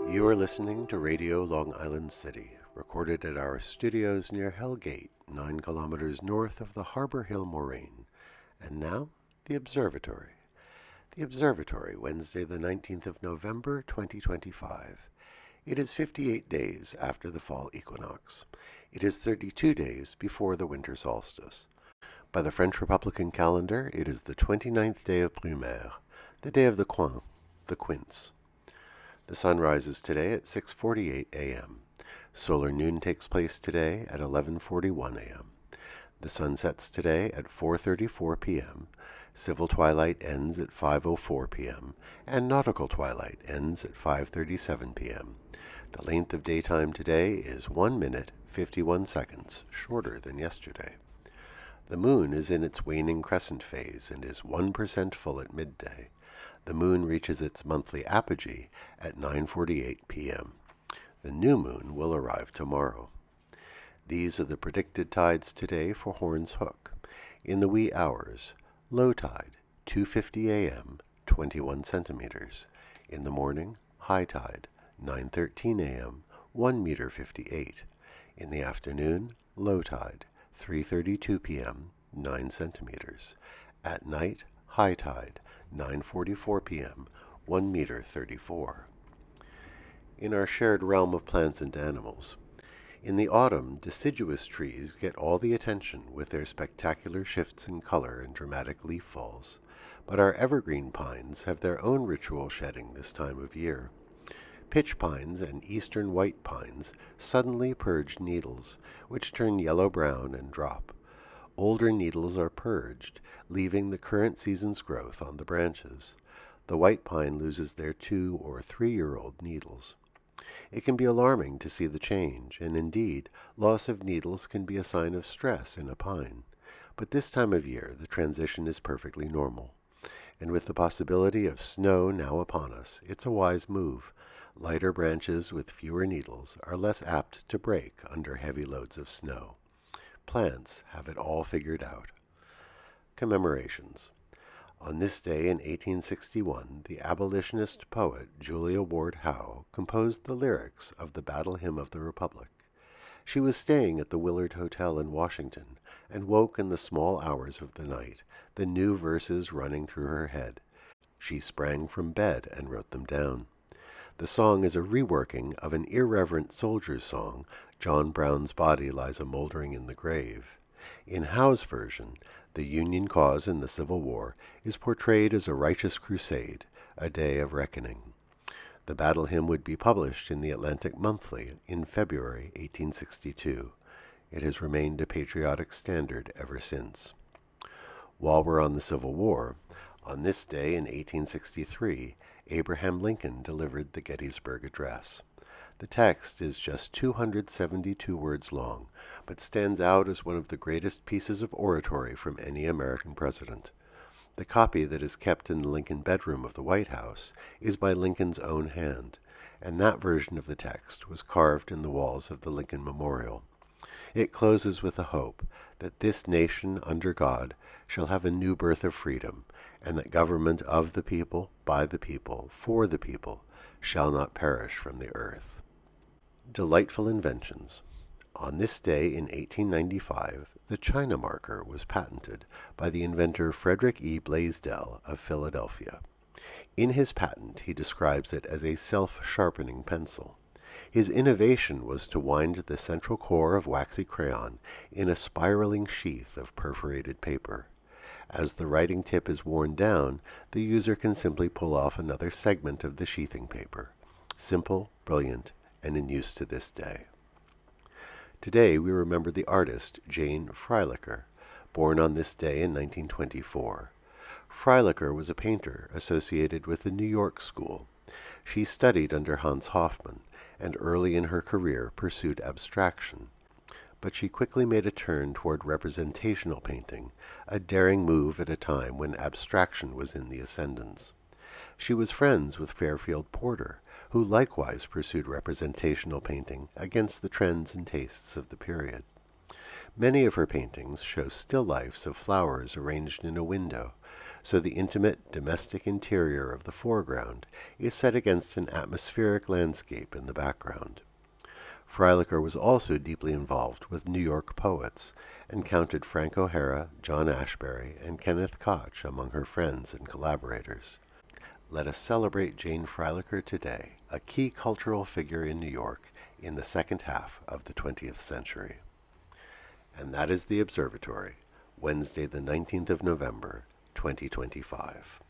You are listening to Radio Long Island City, recorded at our studios near Hell Gate, 9 kilometers north of the Harbor Hill Moraine. And now, the Observatory. The Observatory, Wednesday the 19th of November, 2025. It is 58 days after the fall equinox. It is 32 days before the winter solstice. By the French Republican calendar, it is the 29th day of Brumaire, the day of the coin, the quince. The sun rises today at 6:48 a.m. Solar noon takes place today at 11:41 a.m. The sun sets today at 4:34 p.m. Civil twilight ends at 5:04 p.m. and nautical twilight ends at 5:37 p.m. The length of daytime today is 1 minute 51 seconds, shorter than yesterday. The moon is in its waning crescent phase and is 1% full at midday. The moon reaches its monthly apogee at 9:48 p.m. The new moon will arrive tomorrow. These are the predicted tides today for Horns Hook. In the wee hours, low tide, 2:50 a.m., 21 centimeters. In the morning, high tide, 9:13 a.m., 1 meter 58. In the afternoon, low tide, 3:32 p.m., 9 centimeters. At night, high tide, 9:44 p.m., 1 meter 34. In our shared realm of plants and animals, in the autumn, deciduous trees get all the attention with their spectacular shifts in color and dramatic leaf falls, but our evergreen pines have their own ritual shedding this time of year. Pitch pines and eastern white pines suddenly purge needles, which turn yellow-brown and drop. Older needles are purged, leaving the current season's growth on the branches. The white pine loses their 2 or 3-year-old needles. It can be alarming to see the change, and indeed, loss of needles can be a sign of stress in a pine. But this time of year, the transition is perfectly normal. And with the possibility of snow now upon us, it's a wise move. Lighter branches with fewer needles are less apt to break under heavy loads of snow. Plants have it all figured out. Commemorations. On this day in 1861, the abolitionist poet Julia Ward Howe composed the lyrics of the Battle Hymn of the Republic. She was staying at the Willard Hotel in Washington and woke in the small hours of the night, the new verses running through her head. She sprang from bed and wrote them down. The song is a reworking of an irreverent soldier's song, John Brown's Body Lies a-Mouldering in the Grave. In Howe's version, the Union cause in the Civil War is portrayed as a righteous crusade, a day of reckoning. The battle hymn would be published in the Atlantic Monthly in February 1862. It has remained a patriotic standard ever since. While we're on the Civil War, on this day in 1863, Abraham Lincoln delivered the Gettysburg Address. The text is just 272 words long, but stands out as one of the greatest pieces of oratory from any American president. The copy that is kept in the Lincoln bedroom of the White House is by Lincoln's own hand, and that version of the text was carved in the walls of the Lincoln Memorial. It closes with a hope that this nation under God shall have a new birth of freedom, and that government of the people, by the people, for the people, shall not perish from the earth. Delightful inventions. On this day in 1895, the China marker was patented by the inventor Frederick E. Blaisdell of Philadelphia. In his patent, he describes it as a self-sharpening pencil. His innovation was to wind the central core of waxy crayon in a spiraling sheath of perforated paper. As the writing tip is worn down, the user can simply pull off another segment of the sheathing paper. Simple, brilliant, and in use to this day. Today we remember the artist Jane Freilicher, born on this day in 1924. Freilicher was a painter associated with the New York School. She studied under Hans Hofmann, and early in her career pursued abstraction. But she quickly made a turn toward representational painting, a daring move at a time when abstraction was in the ascendance. She was friends with Fairfield Porter, who likewise pursued representational painting against the trends and tastes of the period. Many of her paintings show still lifes of flowers arranged in a window, so the intimate domestic interior of the foreground is set against an atmospheric landscape in the background. Freilicher was also deeply involved with New York poets, and counted Frank O'Hara, John Ashbery, and Kenneth Koch among her friends and collaborators. Let us celebrate Jane Freilicher today, a key cultural figure in New York in the second half of the 20th century. And that is the Observatory, Wednesday the 19th of November, 2025.